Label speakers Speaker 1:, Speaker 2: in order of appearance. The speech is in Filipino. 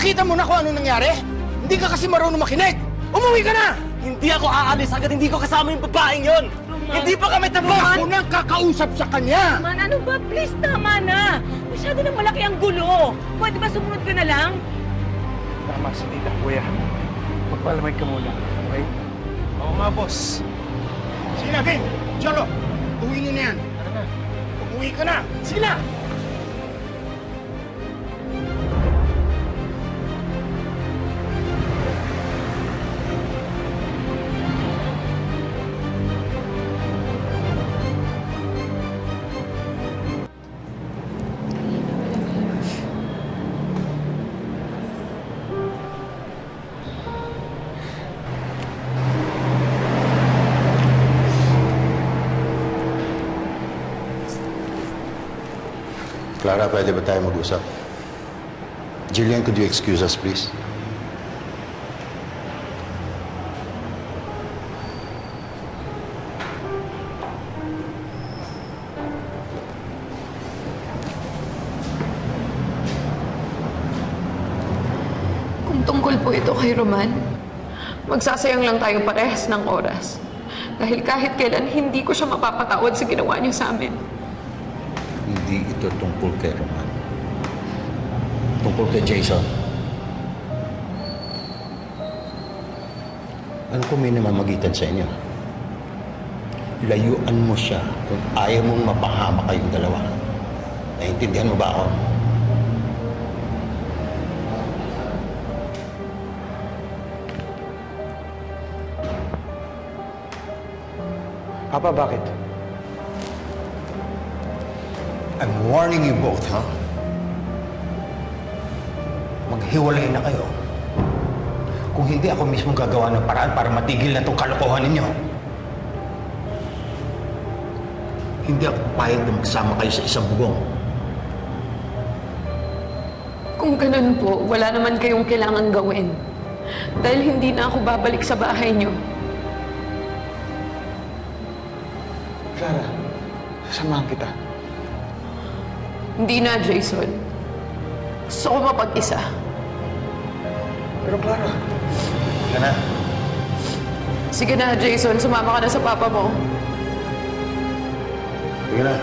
Speaker 1: Nakita mo na kung ano nangyari? Hindi ka kasi marunong makinig! Umuwi ka na!
Speaker 2: Hindi ako aalis hanggat hindi ko kasama yung babaeng yon. Hindi pa kami tapos!
Speaker 1: Ako nang kakausap sa kanya!
Speaker 3: Roman, ano ba? Please, tama na! Masyado nang malaki ang gulo. Pwede ba sumunod ka na lang?
Speaker 4: Tama si Tita, kuya. Magpalamay ka muna, okay?
Speaker 1: Oo nga, boss. Sige na, Vin! Jolo! Uwi niyo na yan!
Speaker 4: Tara na.
Speaker 1: Umuwi ka na! Sige na!
Speaker 5: Clara, pwede ba tayo mag-usap? Jillian, could you excuse us, please?
Speaker 6: Kung tungkol po ito kay Roman, magsasayang lang tayo parehas ng oras. Dahil kahit kailan, hindi ko siya mapapatawad sa ginawa niya sa amin.
Speaker 5: Hindi ito tungkol kay Roman. Tungkol kay Jason. Ano kung may namamagitan sa inyo? Layuan mo siya kung ayaw mong mapahama kayong dalawa. Naiintindihan mo ba ako?
Speaker 4: Papa, bakit?
Speaker 5: I'm warning you both, ha? Maghiwalay na kayo. Kung hindi, ako mismo gagawa ng paraan para matigil na itong kalokohan ninyo. Hindi ako payag na magsama kayo sa isang bubong.
Speaker 6: Kung ganun po, wala naman kayong kailangan gawin. Dahil hindi na ako babalik sa bahay niyo.
Speaker 4: Clara, sasamahan kita.
Speaker 6: Hindi na, Jason. Gusto ko mapag-isa.
Speaker 4: Pero Clara...
Speaker 5: Sige na.
Speaker 6: Sige na, Jason. Sumama ka na sa papa mo.
Speaker 5: Sige na.